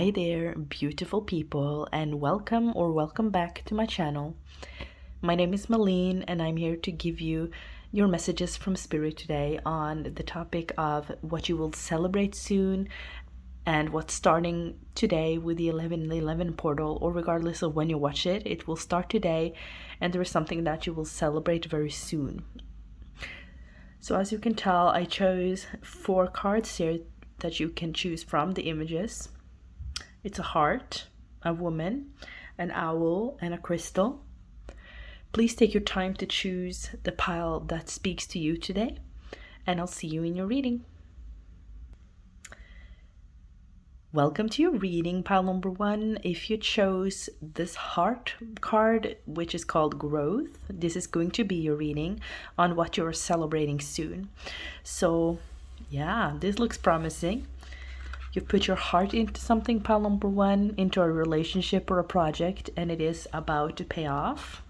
Hi there, beautiful people, and welcome back to my channel. My name is Malene, and I'm here to give you your messages from Spirit today on the topic of what you will celebrate soon and what's starting today with the 1111 portal, or regardless of when you watch it, it will start today, and there is something that you will celebrate very soon. So as you can tell, I chose 4 cards here that you can choose from the images. It's a heart, a woman, an owl, and a crystal. Please take your time to choose the pile that speaks to you today, and I'll see you in your reading. Welcome to your reading, pile number 1. If you chose this heart card, which is called growth, this is going to be your reading on what you're celebrating soon. So yeah, this looks promising. You've put your heart into something, pile number 1, into a relationship or a project, and it is about to pay off.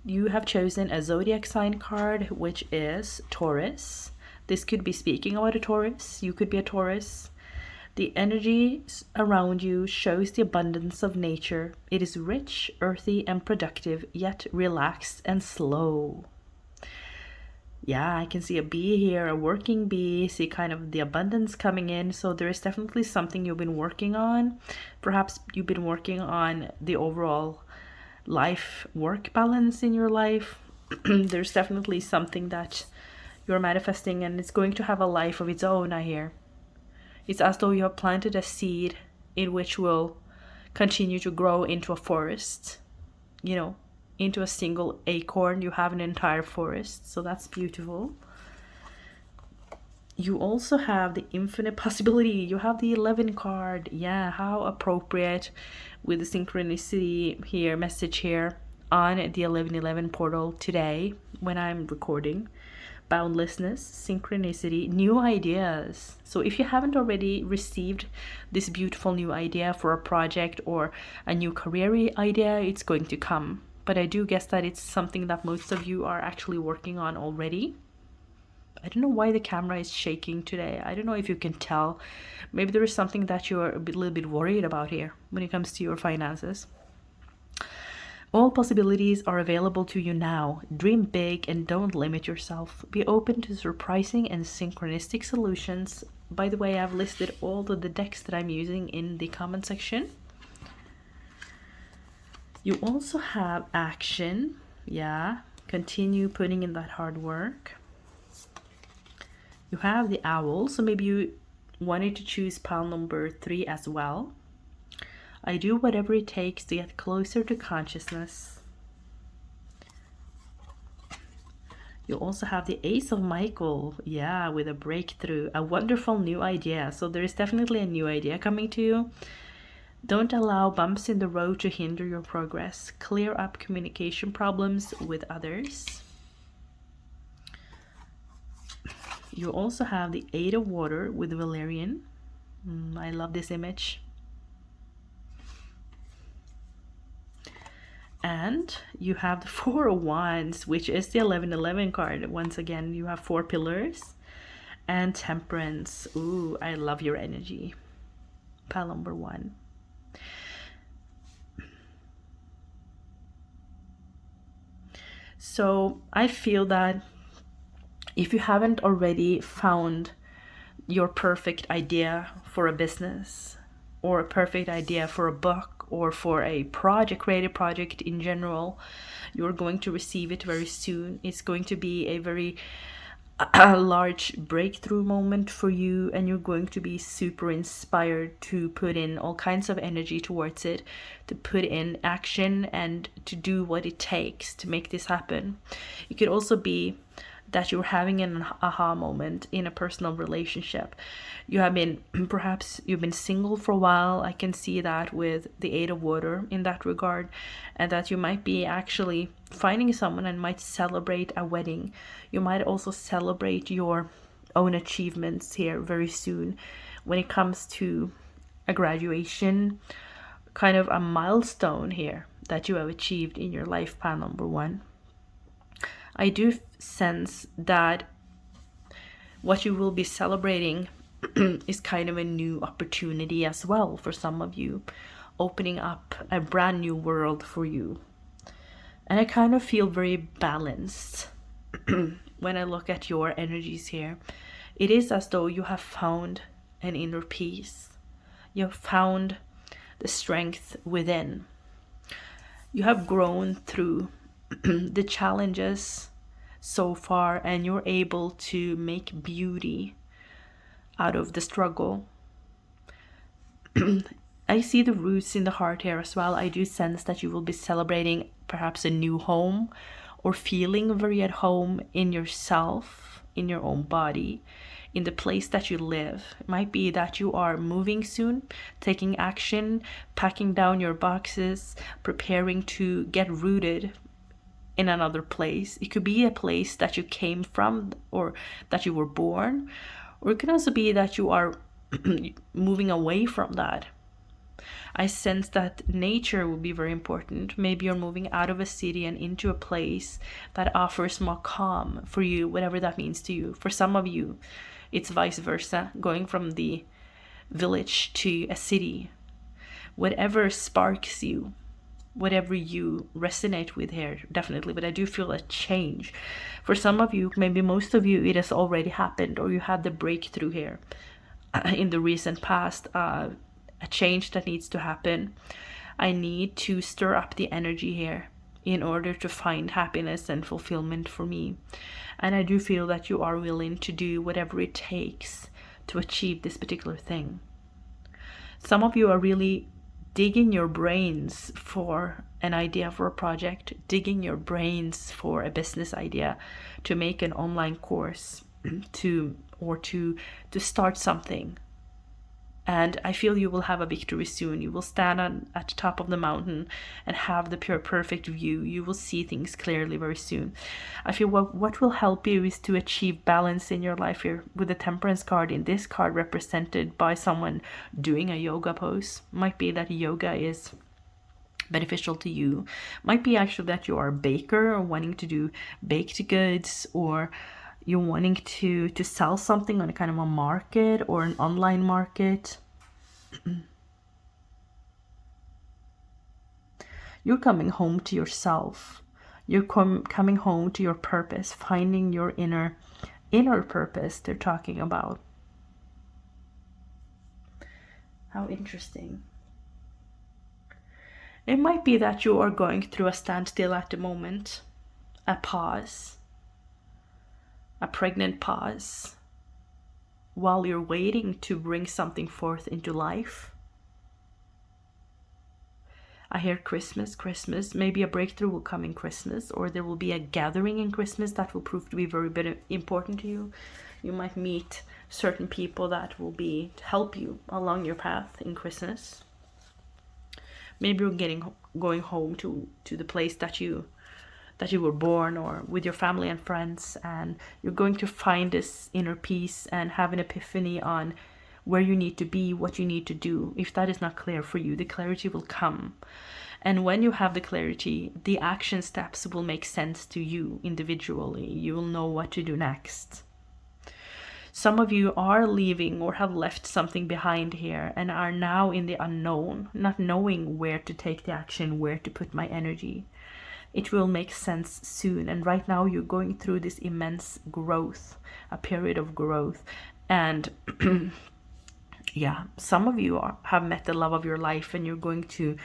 You have chosen a zodiac sign card, which is Taurus. This could be speaking about a Taurus. You could be a Taurus. The energy around you shows the abundance of nature. It is rich, earthy, and productive, yet relaxed and slow. Yeah, I can see a bee here, a working bee, see kind of the abundance coming in. So there is definitely something you've been working on. Perhaps you've been working on the overall life-work balance in your life. There's definitely something that you're manifesting, and it's going to have a life of its own, I hear. It's as though you have planted a seed in which will continue to grow into a forest, you know, into a single acorn. You have an entire forest, so that's beautiful. You also have the infinite possibility. You have the 11 card. Yeah, how appropriate with the synchronicity here, message here on the 1111 portal today when I'm recording. Boundlessness, synchronicity, new ideas. So if you haven't already received this beautiful new idea for a project or a new career idea, it's going to come. But I do guess that it's something that most of you are actually working on already. I don't know why the camera is shaking today. I don't know if you can tell. Maybe there is something that you're a little bit worried about here when it comes to your finances. All possibilities are available to you now. Dream big and don't limit yourself. Be open to surprising and synchronistic solutions. By the way, I've listed all of the decks that I'm using in the comment section. You also have action. Yeah, continue putting in that hard work. You have the owl, so maybe you wanted to choose pile number 3 as well. I do whatever it takes to get closer to consciousness. You also have the Ace of Michael, yeah, with a breakthrough, a wonderful new idea. So there is definitely a new idea coming to you. Don't allow bumps in the road to hinder your progress. Clear up communication problems with others. You also have the 8 of Water with Valerian. I love this image. And you have the 4 of Wands, which is the 1111 card. Once again, you have 4 pillars. And Temperance. Ooh, I love your energy. Pile number 1. So I feel that if you haven't already found your perfect idea for a business, or a perfect idea for a book, or for a project, creative project in general, you're going to receive it very soon. It's going to be a very large breakthrough moment for you, and you're going to be super inspired to put in all kinds of energy towards it, to put in action and to do what it takes to make this happen. It could also be that you're having an aha moment in a personal relationship. You have been, perhaps you've been single for a while. I can see that with the 8 of Water in that regard, and that you might be actually finding someone and might celebrate a wedding. You might also celebrate your own achievements here very soon when it comes to a graduation, kind of a milestone here that you have achieved in your life, pile number 1. I do sense that what you will be celebrating is kind of a new opportunity as well for some of you, opening up a brand new world for you. And I kind of feel very balanced when I look at your energies here. It is as though you have found an inner peace. You have found the strength within. You have grown through the challenges so far, and you're able to make beauty out of the struggle. I see the roots in the heart here as well. I do sense that you will be celebrating perhaps a new home, or feeling very at home in yourself, in your own body, in the place that you live. It might be that you are moving soon, taking action, packing down your boxes, preparing to get rooted in another place. It could be a place that you came from or that you were born, or it can also be that you are moving away from that. I sense that nature will be very important. Maybe you're moving out of a city and into a place that offers more calm for you, whatever that means to you. For some of you, it's vice versa, going from the village to a city. Whatever sparks you, whatever you resonate with here, definitely. But I do feel a change. For some of you, maybe most of you, it has already happened, or you had the breakthrough here in the recent past. A change that needs to happen. I need to stir up the energy here in order to find happiness and fulfillment for me. And I do feel that you are willing to do whatever it takes to achieve this particular thing. Some of you are really digging your brains for an idea for a project, digging your brains for a business idea, to make an online course, to start something. And I feel you will have a victory soon. You will stand at the top of the mountain and have the pure perfect view. You will see things clearly very soon. I feel what will help you is to achieve balance in your life here with the Temperance card. In this card, represented by someone doing a yoga pose. Might be that yoga is beneficial to you. Might be actually that you are a baker or wanting to do baked goods, or you're wanting to sell something on a kind of a market or an online market. You're coming home to yourself. You're coming home to your purpose, finding your inner purpose they're talking about. How interesting. It might be that you are going through a standstill at the moment, a pause. A pregnant pause while you're waiting to bring something forth into life. I hear Christmas. Maybe a breakthrough will come in Christmas, or there will be a gathering in Christmas that will prove to be very important to you. You might meet certain people that will help you along your path in Christmas. Maybe you're going home to the place that you were born, or with your family and friends, and you're going to find this inner peace and have an epiphany on where you need to be, what you need to do. If that is not clear for you, the clarity will come. And when you have the clarity, the action steps will make sense to you individually. You will know what to do next. Some of you are leaving or have left something behind here and are now in the unknown, not knowing where to take the action, where to put my energy. It will make sense soon. And right now you're going through this immense growth, a period of growth. And yeah, some of you have met the love of your life, and you're going to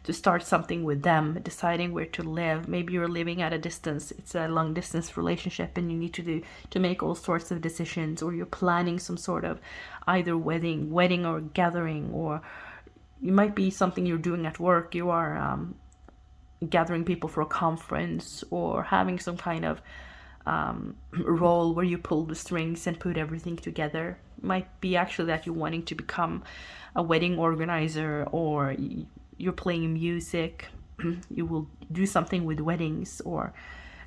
start something with them, deciding where to live. Maybe you're living at a distance. It's a long distance relationship, and you need to make all sorts of decisions, or you're planning some sort of either wedding or gathering, or it might be something you're doing at work. You are gathering people for a conference, or having some kind of role where you pull the strings and put everything together. It might be actually that you're wanting to become a wedding organizer, or you're playing music. You will do something with weddings or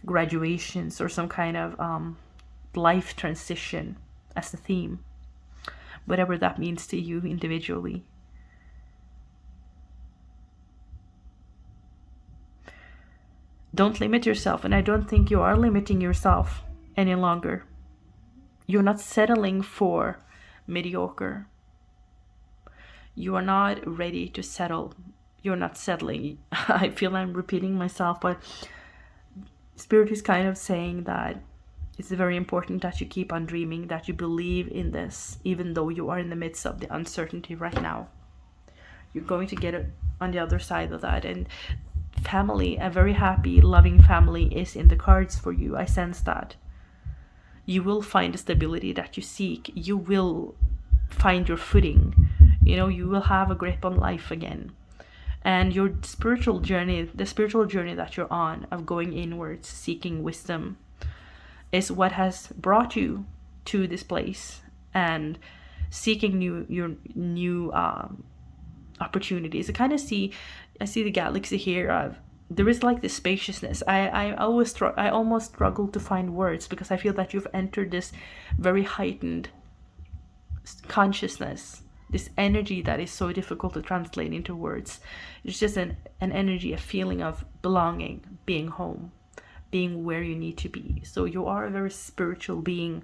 graduations, or some kind of life transition as the theme, whatever that means to you individually. Don't limit yourself, and I don't think you are limiting yourself any longer. You're not settling for mediocre. You are not ready to settle. You're not settling. I feel I'm repeating myself, but Spirit is kind of saying that it's very important that you keep on dreaming, that you believe in this, even though you are in the midst of the uncertainty right now. You're going to get it on the other side of that. And family, a very happy, loving family is in the cards for you. I sense that. You will find the stability that you seek. You will find your footing. You know, you will have a grip on life again. And your spiritual journey, the spiritual journey that you're on of going inwards, seeking wisdom, is what has brought you to this place and seeking new opportunities. I see the galaxy here of there is like this spaciousness. I almost struggle to find words because I feel that you've entered this very heightened consciousness, this energy that is so difficult to translate into words. It's just an energy, a feeling of belonging, being home, being where you need to be. So you are a very spiritual being.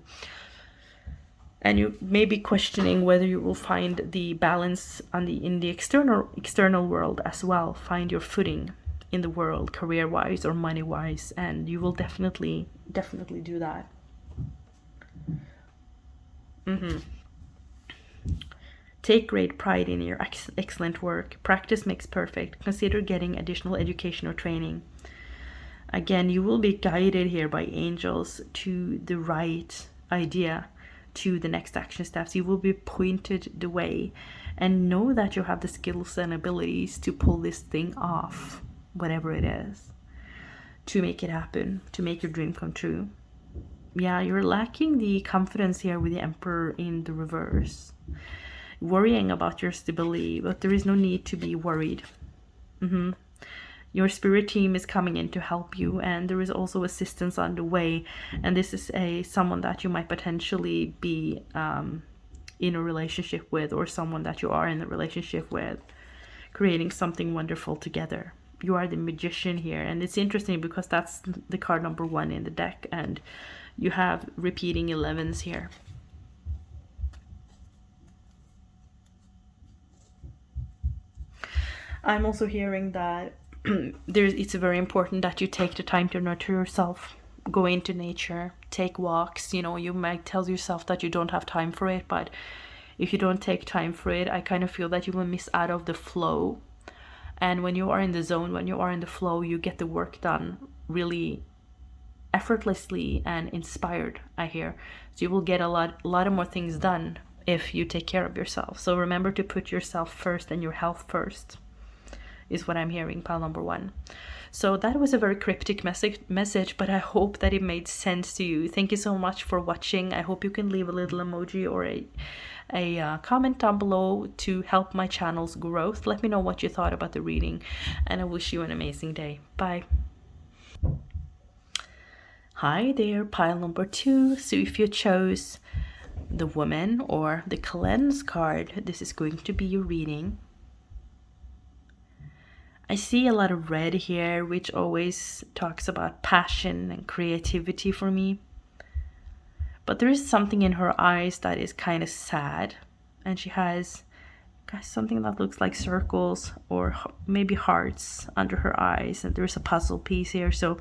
And you may be questioning whether you will find the balance in the external world as well. Find your footing in the world, career-wise or money-wise, and you will definitely do that. Take great pride in your excellent work. Practice makes perfect. Consider getting additional education or training. Again, you will be guided here by angels to the right idea, to the next action steps. You will be pointed the way, and know that you have the skills and abilities to pull this thing off, whatever it is, to make it happen, to make your dream come true. Yeah, you're lacking the confidence here with the Emperor in the reverse. Worrying about your stability, but there is no need to be worried. Your spirit team is coming in to help you, and there is also assistance on the way. And this is someone that you might potentially be in a relationship with, or someone that you are in a relationship with, creating something wonderful together. You are the magician here, and it's interesting because that's the card number 1 in the deck, and you have repeating 11s here. I'm also hearing that it's very important that you take the time to nurture yourself. Go into nature, take walks. You know, you might tell yourself that you don't have time for it, but if you don't take time for it, I kind of feel that you will miss out of the flow. And when you are in the zone, when you are in the flow, you get the work done really effortlessly and inspired, I hear. So you will get a lot of more things done if you take care of yourself. So remember to put yourself first and your health first, is what I'm hearing, pile number 1. So that was a very cryptic message, but I hope that it made sense to you. Thank you so much for watching. I hope you can leave a little emoji or a comment down below to help my channel's growth. Let me know what you thought about the reading, and I wish you an amazing day. Bye. Hi there, pile number 2. So if you chose the Woman or the Cleanse card, this is going to be your reading. I see a lot of red here, which always talks about passion and creativity for me. But there is something in her eyes that is kind of sad. And she has something that looks like circles or maybe hearts under her eyes. And there's a puzzle piece here. So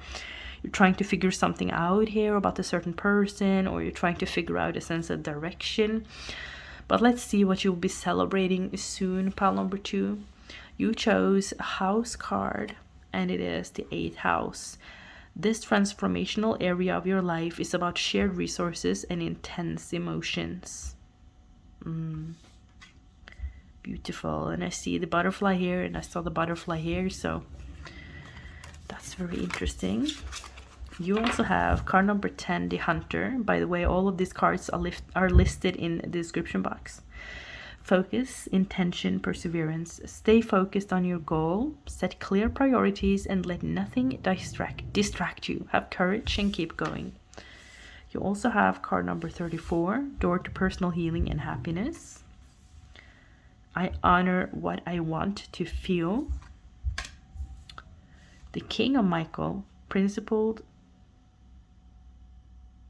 you're trying to figure something out here about a certain person, or you're trying to figure out a sense of direction. But let's see what you'll be celebrating soon, pile number 2. You chose a house card, and it is the 8th house. This transformational area of your life is about shared resources and intense emotions. Beautiful. And I see the butterfly here, and I saw the butterfly here, so that's very interesting. You also have card number 10, the Hunter. By the way, all of these cards are listed in the description box. Focus, intention, perseverance. Stay focused on your goal, set clear priorities, and let nothing distract you. Have courage and keep going. You also have card number 34, Door to Personal Healing and Happiness. I honor what I want to feel. The King of Michael, principled,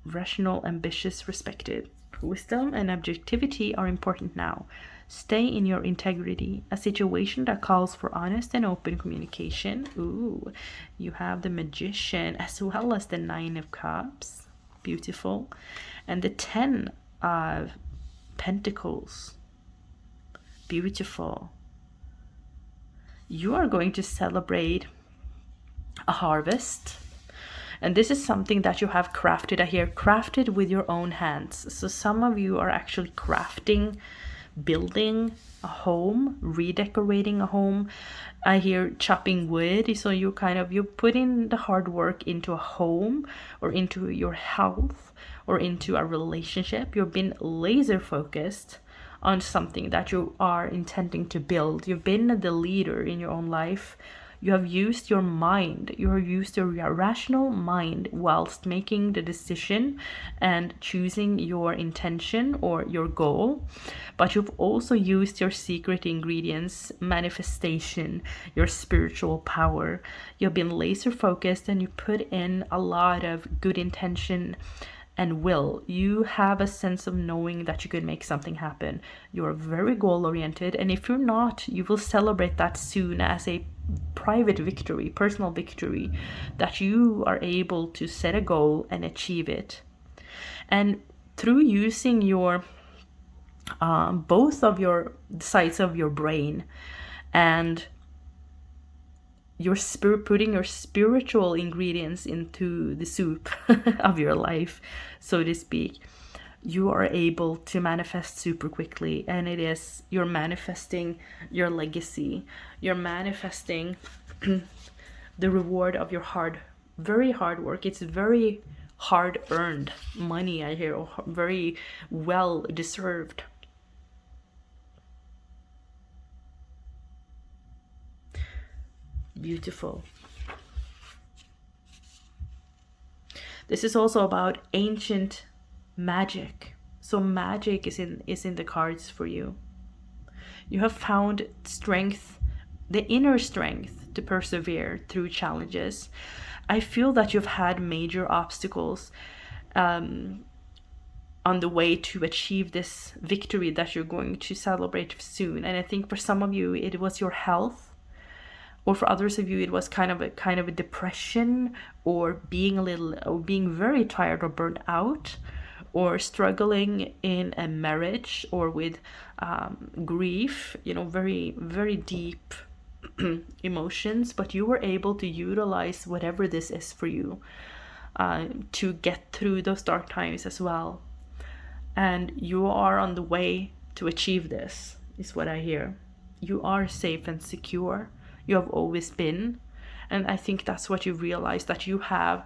rational, ambitious, respected. Wisdom and objectivity are important now. Stay in your integrity. A situation that calls for honest and open communication. Ooh, you have the Magician as well as the Nine of Cups. Beautiful. And the 10 of Pentacles. Beautiful. You are going to celebrate a harvest. And this is something that you have crafted. I hear crafted with your own hands. So some of you are actually crafting, building a home, redecorating a home. I hear chopping wood. So you put in the hard work into a home or into your health or into a relationship. You've been laser focused on something that you are intending to build. You've been the leader in your own life. You have used your mind. You have used your rational mind whilst making the decision and choosing your intention or your goal. But you've also used your secret ingredients, manifestation, your spiritual power. You've been laser focused and you put in a lot of good intention and will. You have a sense of knowing that you could make something happen. You're very goal oriented, and if you're not, you will celebrate that soon as a private victory, personal victory, that you are able to set a goal and achieve it. And through using your both of your sides of your brain and your spirit, putting your spiritual ingredients into the soup of your life, so to speak, you are able to manifest super quickly. And you're manifesting your legacy. You're manifesting the reward of your very hard work. It's very hard earned money, I hear, very well deserved. Beautiful. This is also about ancient magic. So magic is in the cards for you. You have found strength, the inner strength to persevere through challenges. I feel that you've had major obstacles on the way to achieve this victory that you're going to celebrate soon. And I think for some of you it was your health, or for others of you it was kind of a depression, or being very tired or burnt out, or struggling in a marriage, or with grief, very, very deep emotions. But you were able to utilize whatever this is for you to get through those dark times as well. And you are on the way to achieve this, is what I hear. You are safe and secure. You have always been. And I think that's what you realize, that you have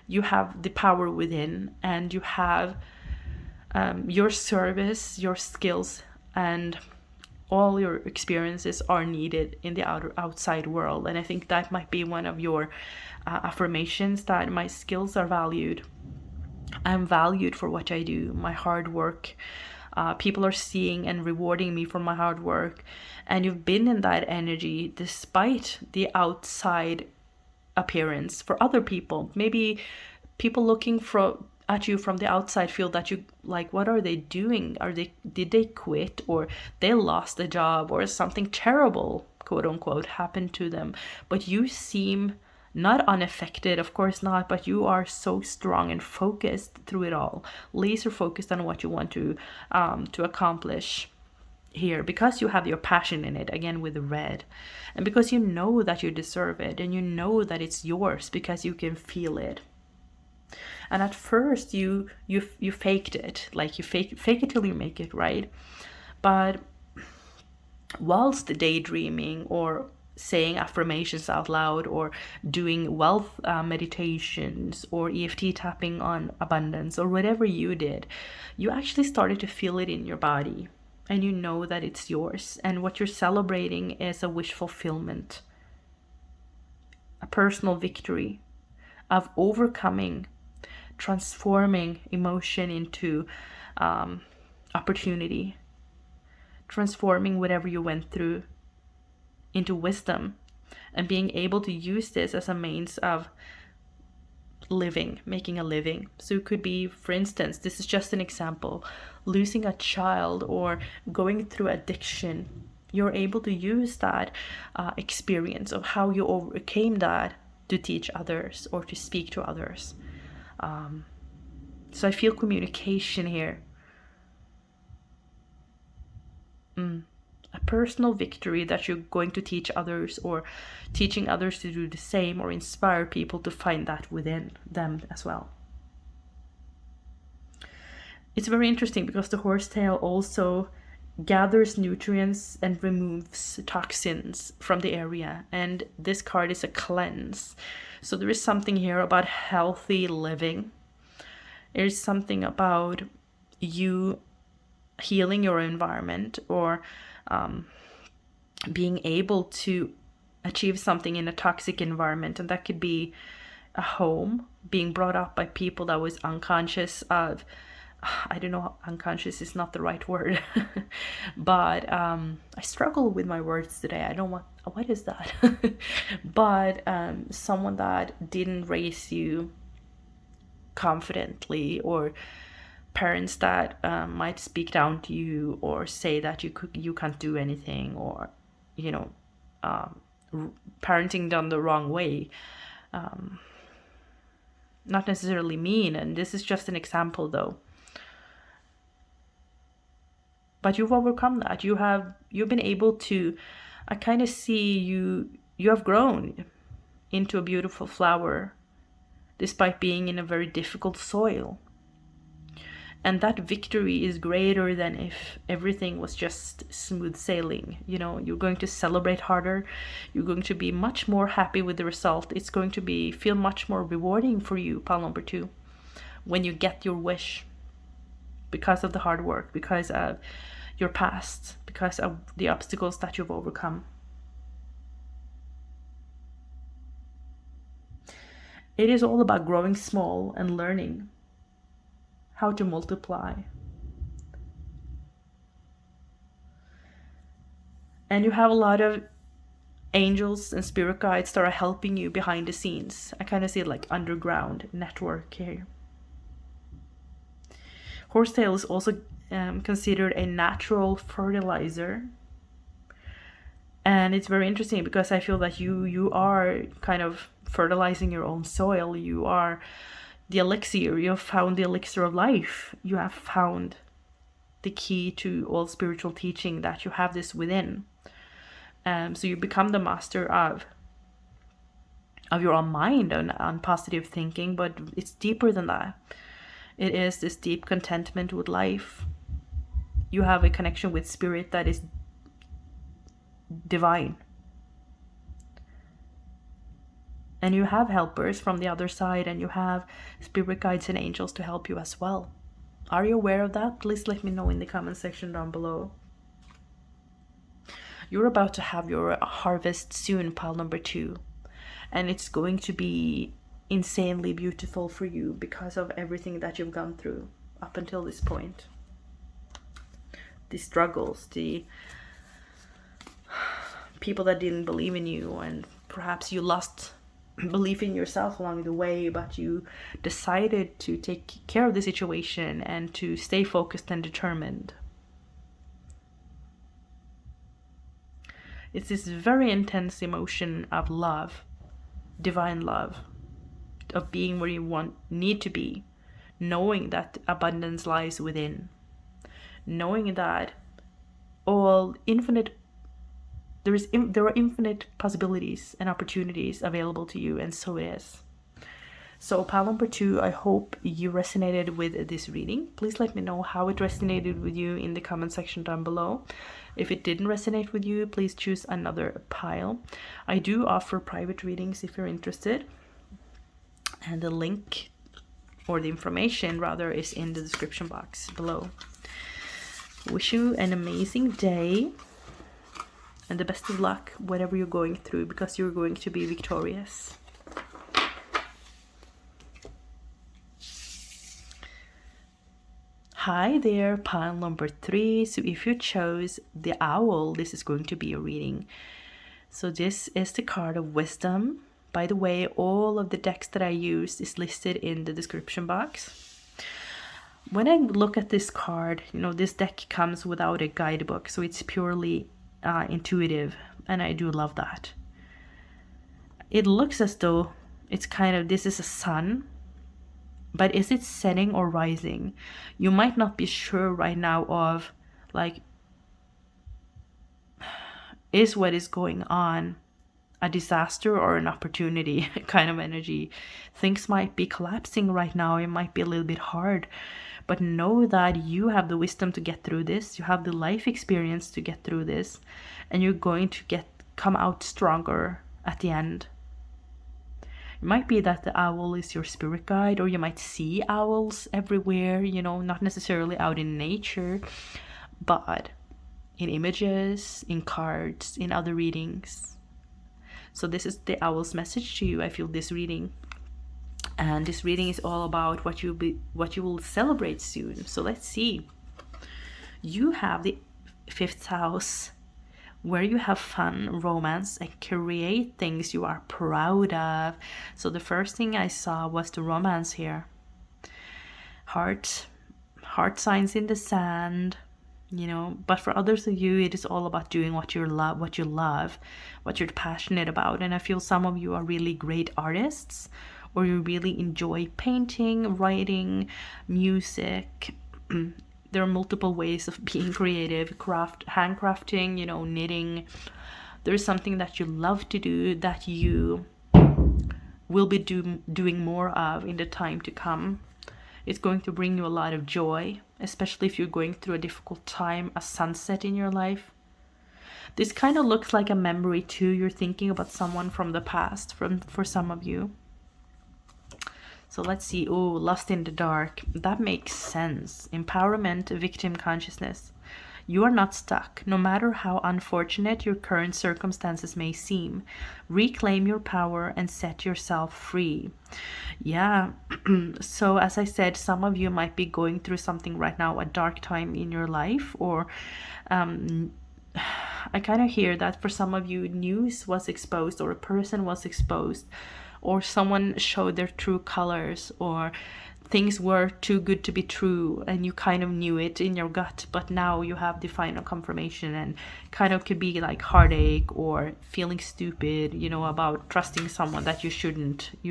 the power within, and you have your service, your skills, and all your experiences are needed in the outside world. And I think that might be one of your affirmations, that my skills are valued. I'm valued for what I do, my hard work. People are seeing and rewarding me for my hard work. And you've been in that energy despite the outside appearance for other people. Maybe people looking at you from the outside feel that you, like, what are they doing? Did they quit, or they lost a job, or something terrible, quote unquote, happened to them? But you seem not unaffected, of course not, but you are so strong and focused through it all, laser focused on what you want to accomplish here, because you have your passion in it, again with the red, and because you know that you deserve it, and you know that it's yours because you can feel it. And at first you faked it, like you fake it till you make it, right? But whilst daydreaming, or saying affirmations out loud, or doing wealth meditations, or EFT tapping on abundance, or whatever you did, you actually started to feel it in your body, and you know that it's yours. And what you're celebrating is a wish fulfillment, a personal victory of overcoming, transforming emotion into opportunity, transforming whatever you went through into wisdom, and being able to use this as a means of living, making a living. So it could be, for instance, this is just an example, losing a child or going through addiction. You're able to use that experience of how you overcame that to teach others or to speak to others. So I feel communication here. A personal victory that you're going to teach others, or teaching others to do the same, or inspire people to find that within them as well. It's very interesting because the horsetail also gathers nutrients and removes toxins from the area, and this card is a cleanse. So there is something here about healthy living. There's something about you healing your environment, or being able to achieve something in a toxic environment. And that could be a home, being brought up by people that was unconscious of, I don't know, unconscious is not the right word, but I struggle with my words today. I don't want, what is that? But someone that didn't raise you confidently, or parents that might speak down to you or say that you can't do anything, or parenting done the wrong way. Not necessarily mean, and this is just an example though. But you've overcome that. You've been able to, I kind of see you have grown into a beautiful flower despite being in a very difficult soil. And that victory is greater than if everything was just smooth sailing. You're going to celebrate harder. You're going to be much more happy with the result. It's going to feel much more rewarding for you, pile number 2, when you get your wish, because of the hard work, because of your past, because of the obstacles that you've overcome. It is all about growing small and learning how to multiply. And you have a lot of angels and spirit guides that are helping you behind the scenes. I kind of see it like underground network here. Horsetail is also considered a natural fertilizer. And it's very interesting because I feel that you are kind of fertilizing your own soil. You are the elixir. You have found the elixir of life. You have found the key to all spiritual teaching, that you have this within. So you become the master of your own mind and positive thinking, but it's deeper than that. It is this deep contentment with life. You have a connection with spirit that is divine. And you have helpers from the other side, and you have spirit guides and angels to help you as well. Are you aware of that? Please let me know in the comment section down below. You're about to have your harvest soon, pile number 2. And it's going to be insanely beautiful for you because of everything that you've gone through up until this point. The struggles, the people that didn't believe in you, and perhaps you lost belief in yourself along the way, but you decided to take care of the situation and to stay focused and determined. It's this very intense emotion of love, divine love, of being where you need to be, knowing that abundance lies within, knowing that there are infinite possibilities and opportunities available to you, and so it is. So pile number 2, I hope you resonated with this reading. Please let me know how it resonated with you in the comment section down below. If it didn't resonate with you, please choose another pile. I do offer private readings if you're interested, and the link, or the information rather, is in the description box below. Wish you an amazing day and the best of luck whatever you're going through, because you're going to be victorious. Hi there, pile number 3. So if you chose the owl, this is going to be a reading. So this is the card of wisdom, By the way, all of the decks that I used is listed in the description box. When I look at this card, this deck comes without a guidebook, so it's purely intuitive, and I do love that. It looks as though it's this is a sun, but is it setting or rising? You might not be sure right now of, like, is what is going on a disaster or an opportunity kind of energy. Things might be collapsing right now. It might be a little bit hard, but know that you have the wisdom to get through this. You have the life experience to get through this, and you're going to come out stronger at the end. It might be that the owl is your spirit guide, or you might see owls everywhere, not necessarily out in nature, but in images, in cards, in other readings. So this is the owl's message to you. I feel this reading. And this reading is all about what you will celebrate soon. So let's see. You have the 5th house, where you have fun, romance, and create things you are proud of. So the first thing I saw was the romance here. Heart signs in the sand, but for others of you, it is all about doing what you love, what you're passionate about. And I feel some of you are really great artists, or you really enjoy painting, writing, music. There are multiple ways of being creative. Handcrafting, knitting. There's something that you love to do that you will be doing more of in the time to come. It's going to bring you a lot of joy, especially if you're going through a difficult time, a sunset in your life. This kind of looks like a memory too. You're thinking about someone from the past, for some of you. So let's see. Oh, Lost in the Dark. That makes sense. Empowerment, victim consciousness. You are not stuck, no matter how unfortunate your current circumstances may seem. Reclaim your power and set yourself free. Yeah. So as I said, some of you might be going through something right now, a dark time in your life, or I kind of hear that for some of you, news was exposed, or a person was exposed, or someone showed their true colors, or things were too good to be true and you kind of knew it in your gut, but now you have the final confirmation, and kind of could be like heartache or feeling stupid, about trusting someone that you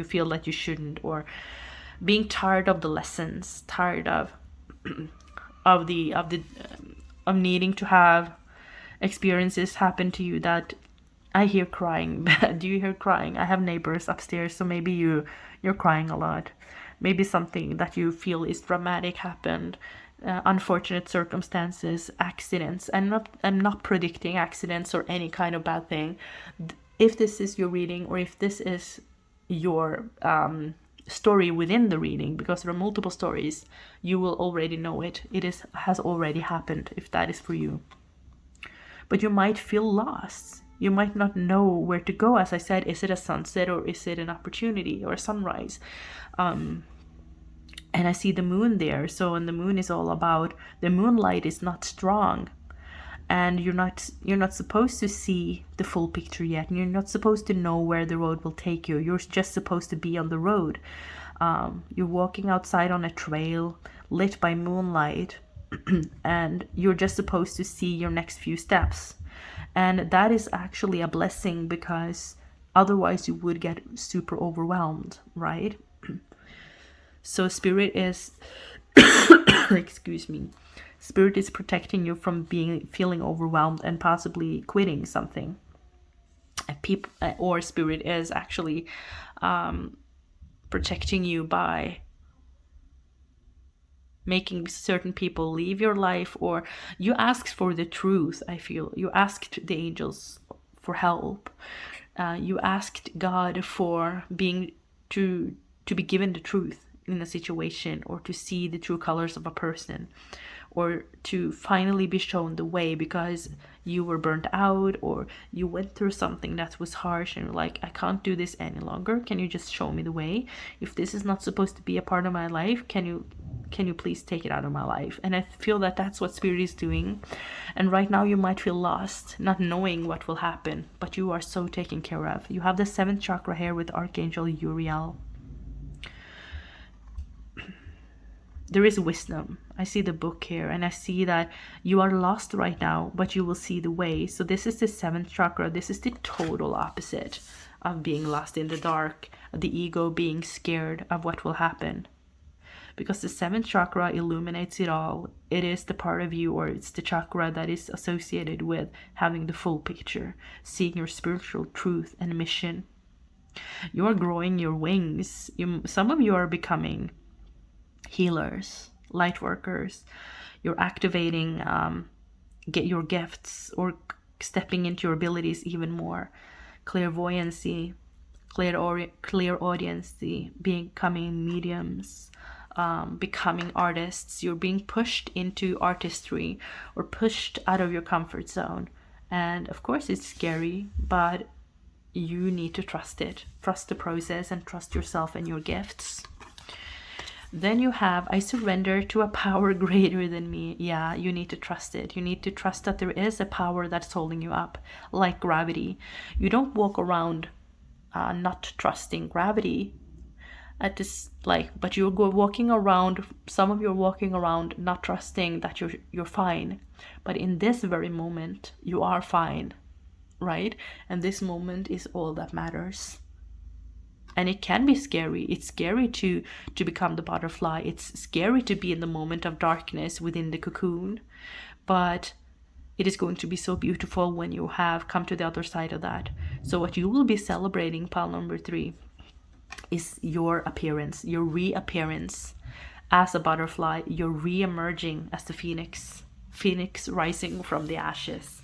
feel that you shouldn't, or being tired of the lessons, tired of needing to have experiences happen to you that I hear crying. Do you hear crying? I have neighbors upstairs, so maybe you're crying a lot. Maybe something that you feel is dramatic happened, unfortunate circumstances, accidents. I'm not predicting accidents or any kind of bad thing. If this is your reading, or if this is your story within the reading, because there are multiple stories, you will already know it. Has already happened if that is for you. But you might feel lost. You might not know where to go. As I said, is it a sunset, or is it an opportunity, or a sunrise? And I see the moon there. So, and the moon is all about, the moonlight is not strong, and you're not supposed to see the full picture yet. And you're not supposed to know where the road will take you. You're just supposed to be on the road. You're walking outside on a trail lit by moonlight, and you're just supposed to see your next few steps. And that is actually a blessing, because otherwise you would get super overwhelmed, right? So spirit is, excuse me, spirit is protecting you from feeling overwhelmed and possibly quitting something. Or spirit is actually protecting you by making certain people leave your life, or you asked for the truth. I feel you asked the angels for help. You asked God for to be given the truth in a situation, or to see the true colors of a person, or to finally be shown the way, because you were burnt out, or you went through something that was harsh, and you're like, I can't do this any longer. Can you just show me the way? If this is not supposed to be a part of my life, can you Can you please take it out of my life? And I feel that that's what Spirit is doing. And right now you might feel lost, not knowing what will happen, but you are so taken care of. You have the 7th chakra here with Archangel Uriel. There is wisdom. I see the book here, and I see that you are lost right now, but you will see the way. So this is the 7th chakra. This is the total opposite of being lost in the dark, the ego being scared of what will happen. Because the 7th chakra illuminates it all. It is the part of you, or it's the chakra that is associated with having the full picture, seeing your spiritual truth and mission. You are growing your wings. Some of you are becoming healers, light workers. You're activating get your gifts, or stepping into your abilities even more. Clairvoyancy, clairaudiency, becoming mediums, becoming artists. You're being pushed into artistry, or pushed out of your comfort zone. And of course it's scary, but you need to trust it. Trust the process and trust yourself and your gifts. Then you have, I surrender to a power greater than me. Yeah, you need to trust it. You need to trust that there is a power that's holding you up, like gravity. You don't walk around not trusting gravity at this, but you're walking around, some of you are walking around not trusting that you're fine. But in this very moment, you are fine, right? And this moment is all that matters. And it can be scary. It's scary to become the butterfly. It's scary to be in the moment of darkness within the cocoon. But it is going to be so beautiful when you have come to the other side of that. So what you will be celebrating, pile number 3, is your appearance, your reappearance as a butterfly. You're re-emerging as the phoenix rising from the ashes.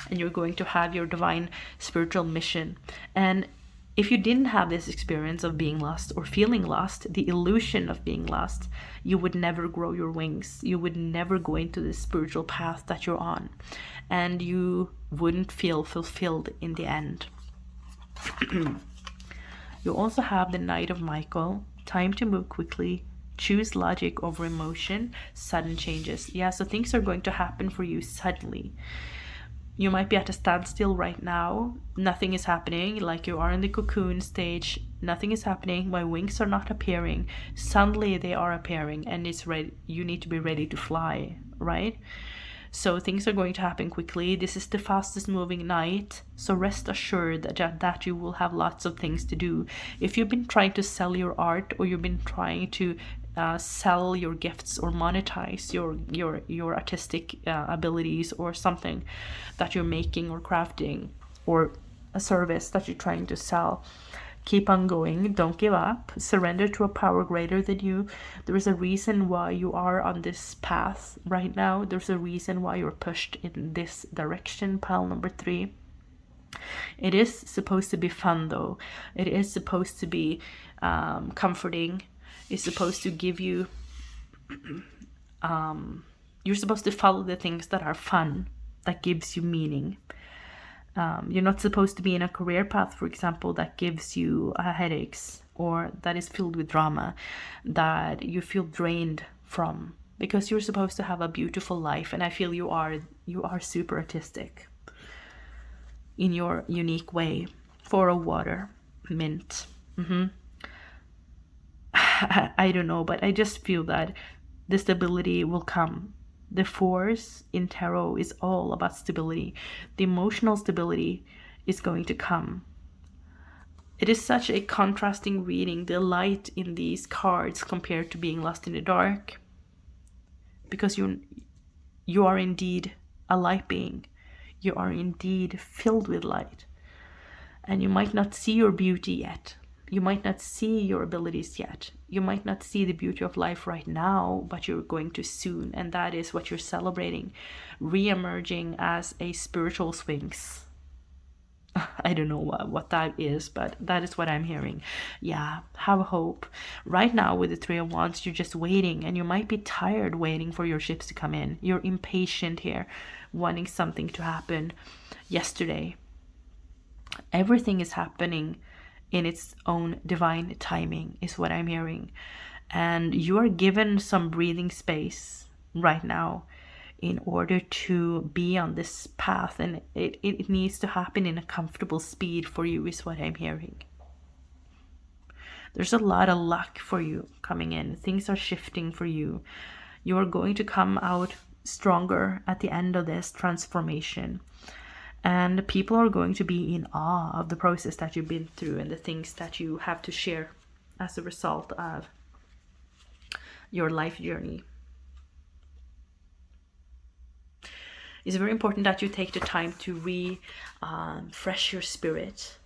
And you're going to have your divine spiritual mission. And if you didn't have this experience of being lost or feeling lost, the illusion of being lost, you would never grow your wings. You would never go into the spiritual path that you're on. And you wouldn't feel fulfilled in the end. You also have the Knight of Michael. Time to move quickly. Choose logic over emotion. Sudden changes. Yeah, so things are going to happen for you suddenly. You might be at a standstill right now. Nothing is happening, like you are in the cocoon stage. Nothing is happening. My wings are not appearing. Suddenly they are appearing, and it's ready. You need to be ready to fly, right? So things are going to happen quickly. This is the fastest moving night. So rest assured that you will have lots of things to do. If you've been trying to sell your art, or you've been trying to sell your gifts or monetize your artistic abilities, or something that you're making or crafting, or a service that you're trying to sell, keep on going. Don't give up. Surrender to a power greater than you. There is a reason why you are on this path right now. There's a reason why you're pushed in this direction, pile number 3. It is supposed to be fun, though. It is supposed to be comforting. It's supposed to give you you're supposed to follow the things that are fun, that gives you meaning. You're not supposed to be in a career path, for example, that gives you headaches, or that is filled with drama, that you feel drained from, because you're supposed to have a beautiful life. And I feel you are super artistic in your unique way. 4 of water, mint. I don't know, but I just feel that the stability will come. The force in tarot is all about stability. The emotional stability is going to come. It is such a contrasting reading, the light in these cards compared to being lost in the dark. Because you are indeed a light being. You are indeed filled with light. And you might not see your beauty yet. You might not see your abilities yet. You might not see the beauty of life right now, but you're going to soon. And that is what you're celebrating. Re-emerging as a spiritual sphinx. I don't know what that is, but that is what I'm hearing. Yeah, have hope. Right now with the 3 of Wands, you're just waiting. And you might be tired waiting for your ships to come in. You're impatient here, wanting something to happen yesterday. Everything is happening in its own divine timing, is what I'm hearing. And you are given some breathing space right now in order to be on this path, and it needs to happen in a comfortable speed for you, is what I'm hearing. There's a lot of luck for you coming in. Things are shifting for you. You're going to come out stronger at the end of this transformation. And people are going to be in awe of the process that you've been through and the things that you have to share as a result of your life journey. It's very important that you take the time to refresh your spirit.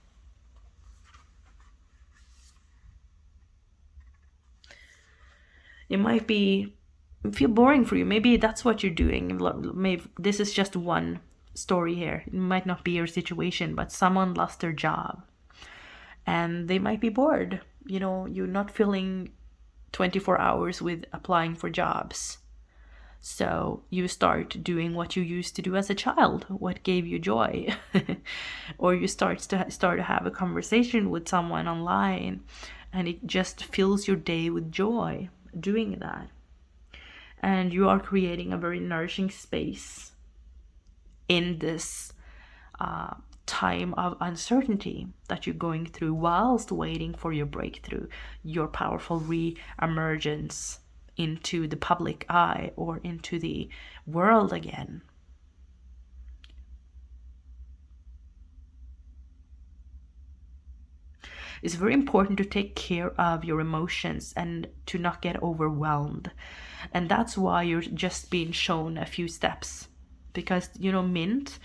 It might feel boring for you. Maybe that's what you're doing. Maybe this is just one story here. It might not be your situation, but someone lost their job and they might be bored. You know, you're not filling 24 hours with applying for jobs. So you start doing what you used to do as a child, what gave you joy. Or you start to have a conversation with someone online, and it just fills your day with joy doing that. And you are creating a very nourishing space in this time of uncertainty that you're going through whilst waiting for your breakthrough, your powerful re-emergence into the public eye or into the world again. It's very important to take care of your emotions and to not get overwhelmed. And that's why you're just being shown a few steps. Because, you know, mint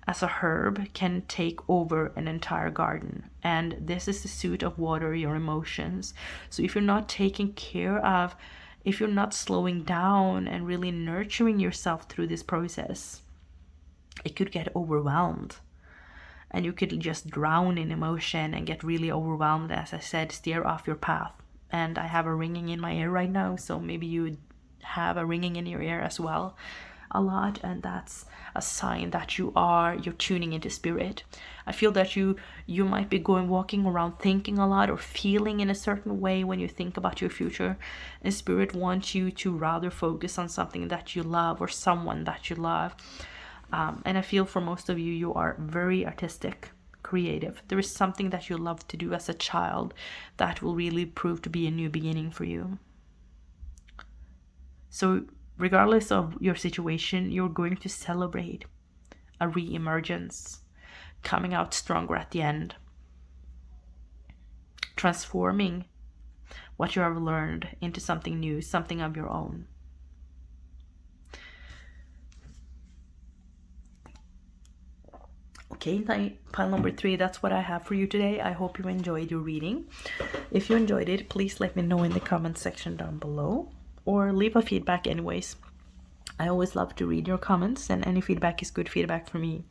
as a herb can take over an entire garden. And this is the suit of water, your emotions. So if you're not taking care of, if you're not slowing down and really nurturing yourself through this process, it could get overwhelmed. And you could just drown in emotion and get really overwhelmed. As I said, steer off your path. And I have a ringing in my ear right now, so maybe you have a ringing in your ear as well a lot, and that's a sign that you're tuning into spirit. I feel that you might be walking around thinking a lot or feeling in a certain way when you think about your future, and spirit wants you to rather focus on something that you love or someone that you love. And I feel for most of you, you are very artistic, creative. There is something that you love to do as a child that will really prove to be a new beginning for you. So regardless of your situation, you're going to celebrate a re-emergence, coming out stronger at the end, transforming what you have learned into something new, something of your own. Okay, pile number 3, that's what I have for you today. I hope you enjoyed your reading. If you enjoyed it, please let me know in the comment section down below, or leave a feedback anyways. I always love to read your comments, and any feedback is good feedback for me.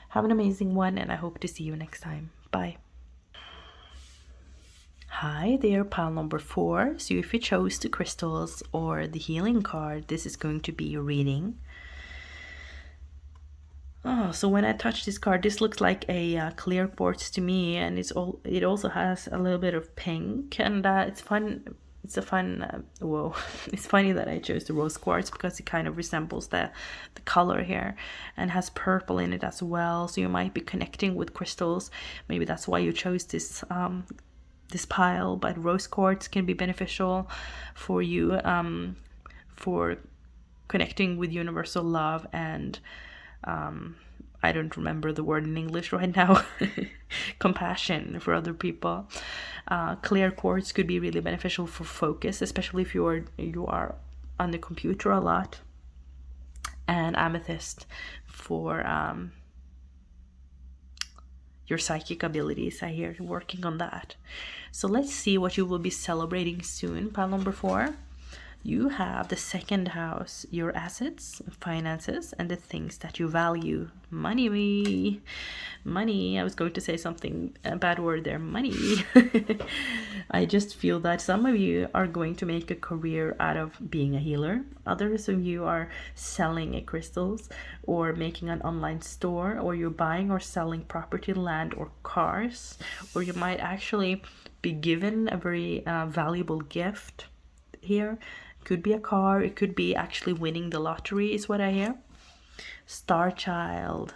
Have an amazing one, and I hope to see you next time. Bye. Hi there, pile number 4. So if you chose the crystals or the healing card, this is going to be your reading. Oh, so when I touch this card, this looks like a clear quartz to me, and it also has a little bit of pink, and it's fun. It's a fun, whoa, it's funny that I chose the rose quartz because it kind of resembles the color here, and has purple in it as well. So you might be connecting with crystals. Maybe that's why you chose this this pile. But rose quartz can be beneficial for you for connecting with universal love and I don't remember the word in English right now. Compassion for other people. Clear quartz could be really beneficial for focus, especially if you are on the computer a lot. And amethyst for your psychic abilities. I hear you working on that. So let's see what you will be celebrating soon. Pile number 4. You have the second house, your assets, finances, and the things that you value. Money. I was going to say something, a bad word there, money. I just feel that some of you are going to make a career out of being a healer. Others of you are selling crystals or making an online store, or you're buying or selling property, land, or cars, or you might actually be given a very valuable gift here. Could be a car, it could be actually winning the lottery is what I hear. Star child,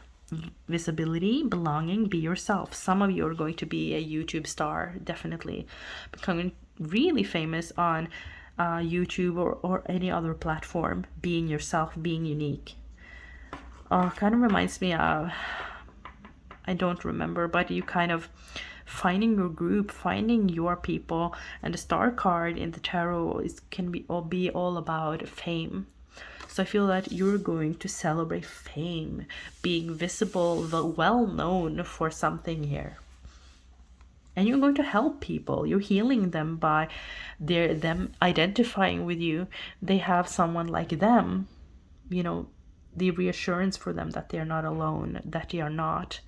visibility, belonging, be yourself. Some of you are going to be a YouTube star, definitely becoming really famous on YouTube or any other platform, being yourself, being unique. Kind of reminds me of, I don't remember, but you kind of finding your group, finding your people. And the star card in the tarot can be all about fame. So I feel that you're going to celebrate fame, being visible, well known for something here. And you're going to help people. You're healing them by them identifying with you. They have someone like them, you know, the reassurance for them that they're not alone, that they are not,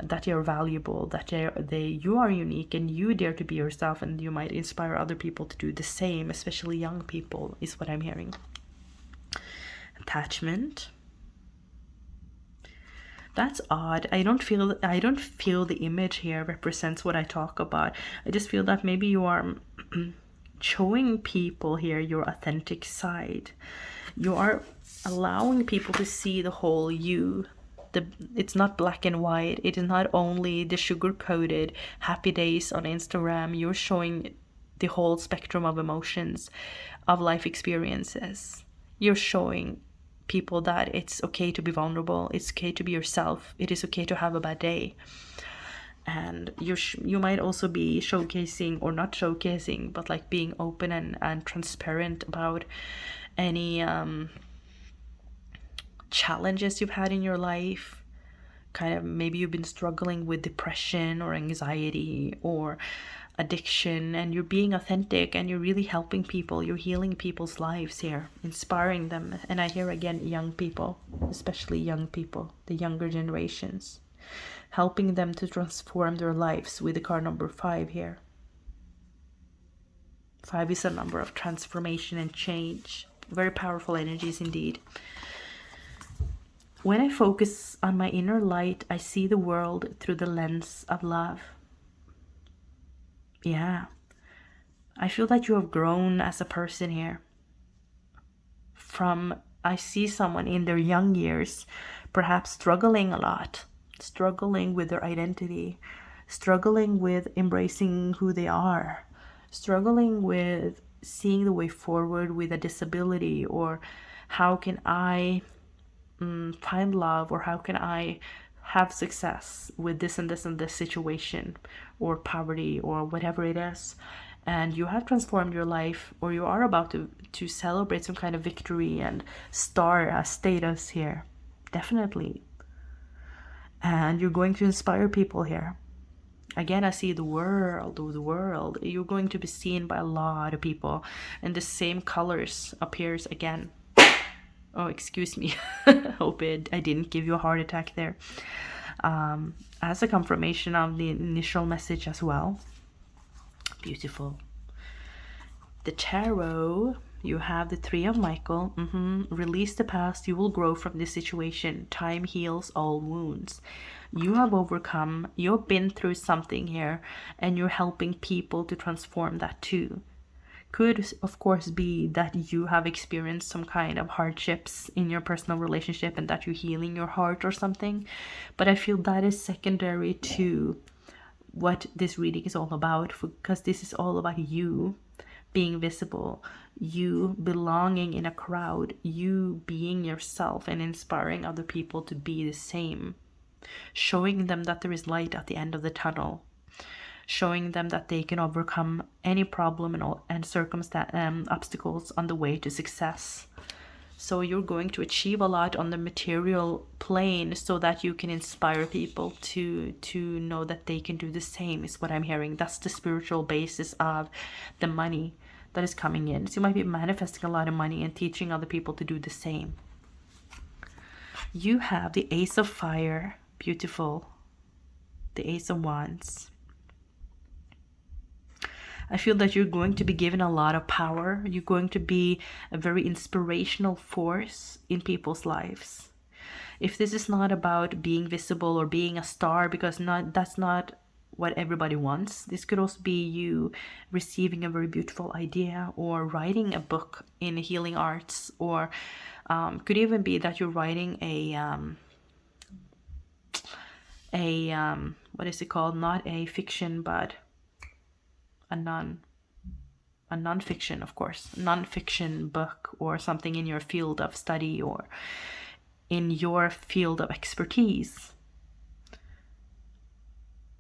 that you're valuable, that you are unique, and you dare to be yourself, and you might inspire other people to do the same, especially young people, is what I'm hearing. Attachment. That's odd. I don't feel the image here represents what I talk about. I just feel that maybe you are showing people here your authentic side. You are allowing people to see the whole you. It's not black and white. It is not only the sugar-coated happy days on Instagram. You're showing the whole spectrum of emotions, of life experiences. You're showing people that it's okay to be vulnerable. It's okay to be yourself. It is okay to have a bad day. And you might also be showcasing, or not showcasing, but like being open and transparent about any challenges you've had in your life. Kind of maybe you've been struggling with depression or anxiety or addiction, and you're being authentic and you're really helping people. You're healing people's lives here, inspiring them. And I hear again young people, especially young people, the younger generations, helping them to transform their lives with the card number 5 here. 5 is a number of transformation and change. Very powerful energies indeed. When I focus on my inner light, I see the world through the lens of love. Yeah. I feel that you have grown as a person here. I see someone in their young years, perhaps struggling a lot, struggling with their identity, struggling with embracing who they are, struggling with seeing the way forward with a disability, or how can I find love, or how can I have success with this and this and this situation, or poverty, or whatever it is. And you have transformed your life, or you are about to celebrate some kind of victory and star status here, definitely. And you're going to inspire people here. Again, I see the world. You're going to be seen by a lot of people, and the same colors appears again. Oh, excuse me. Hope I didn't give you a heart attack there. As a confirmation of the initial message as well. Beautiful. The tarot, you have the 3 of Michael. Release the past. You will grow from this situation. Time heals all wounds. You have overcome. You've been through something here, and you're helping people to transform that too. Could, of course, be that you have experienced some kind of hardships in your personal relationship and that you're healing your heart or something. But I feel that is secondary to what this reading is all about, because this is all about you being visible, you belonging in a crowd, you being yourself and inspiring other people to be the same, showing them that there is light at the end of the tunnel, showing them that they can overcome any problem and obstacles on the way to success. So you're going to achieve a lot on the material plane so that you can inspire people to know that they can do the same, is what I'm hearing. That's the spiritual basis of the money that is coming in. So you might be manifesting a lot of money and teaching other people to do the same. You have the Ace of Fire. Beautiful. The Ace of Wands. I feel that you're going to be given a lot of power. You're going to be a very inspirational force in people's lives. If this is not about being visible or being a star, because that's not what everybody wants. This could also be you receiving a very beautiful idea, or writing a book in healing arts, or could even be that you're writing a what is it called? Not a fiction, but a non-fiction, of course, non-fiction book, or something in your field of study or in your field of expertise.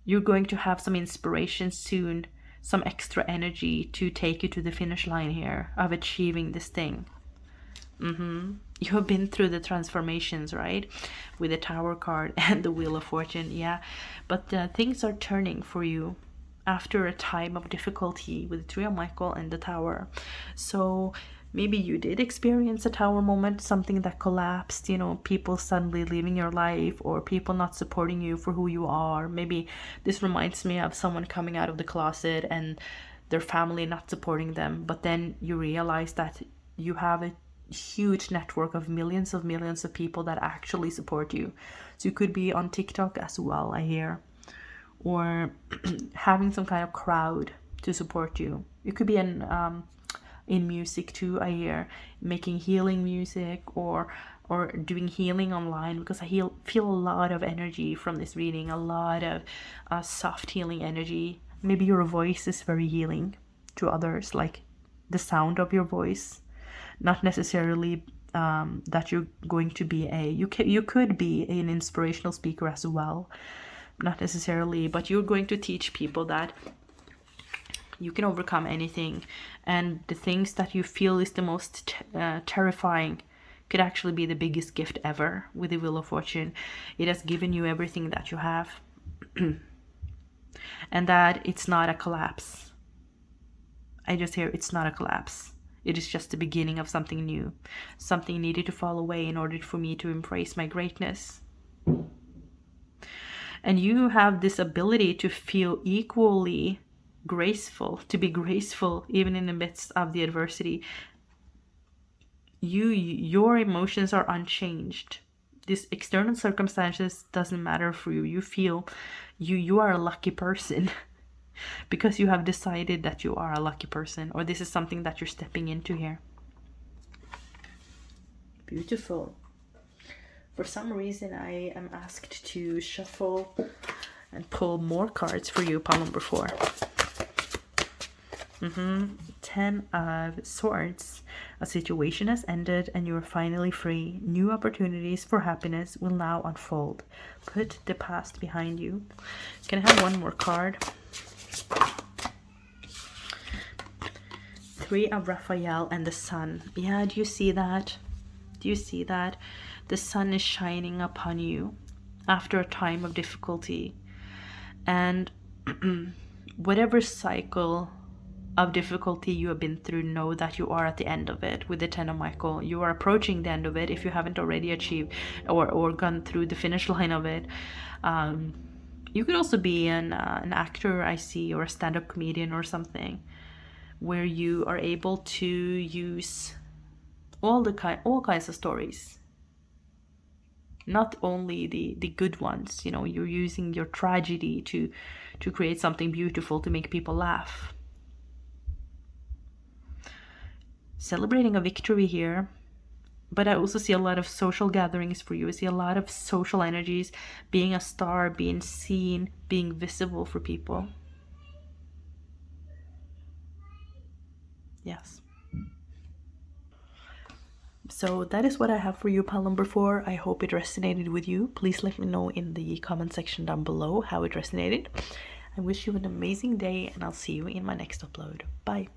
You're going to have some inspiration soon, some extra energy to take you to the finish line here of achieving this thing. You have been through the transformations, right? With the Tower card and the Wheel of Fortune, yeah. But things are turning for you after a time of difficulty with the Three of Michael and the Tower. So maybe you did experience a Tower moment, something that collapsed, you know, people suddenly leaving your life, or people not supporting you for who you are. Maybe this reminds me of someone coming out of the closet and their family not supporting them, but then you realize that you have a huge network of millions of people that actually support you. So you could be on TikTok as well, I hear, or having some kind of crowd to support you. You could be in music too, I hear, making healing music, or doing healing online, because I feel a lot of energy from this reading, a lot of soft healing energy. Maybe your voice is very healing to others, like the sound of your voice. Not necessarily that you're going to be you could be an inspirational speaker as well, not necessarily, but you're going to teach people that you can overcome anything, and the things that you feel is the most terrifying could actually be the biggest gift ever. With the Wheel of Fortune, it has given you everything that you have, and that it's not a collapse. I just hear it's not a collapse. It is just the beginning of something new. Something needed to fall away in order for me to embrace my greatness. And you have this ability to feel equally graceful, to be graceful even in the midst of the adversity. Your emotions are unchanged. This external circumstances doesn't matter for you. You feel you are a lucky person. Because you have decided that you are a lucky person, or this is something that you're stepping into here. Beautiful. For some reason, I am asked to shuffle and pull more cards for you, pile number 4. 10 of Swords. A situation has ended and you are finally free. New opportunities for happiness will now unfold. Put the past behind you. Can I have one more card? 3 of Raphael and the Sun. Yeah, do you see that? Do you see that? The sun is shining upon you after a time of difficulty. And whatever cycle of difficulty you have been through, know that you are at the end of it. With the 10 of Michael, you are approaching the end of it if you haven't already achieved or gone through the finish line of it. You could also be an actor, I see, or a stand-up comedian or something, where you are able to use all kinds of stories, not only the good ones. You know, you're using your tragedy to create something beautiful, to make people laugh. Celebrating a victory here. But I also see a lot of social gatherings for you. I see a lot of social energies, being a star, being seen, being visible for people. Yes. So that is what I have for you, pile number 4. I hope it resonated with you. Please let me know in the comment section down below how it resonated. I wish you an amazing day, and I'll see you in my next upload. Bye.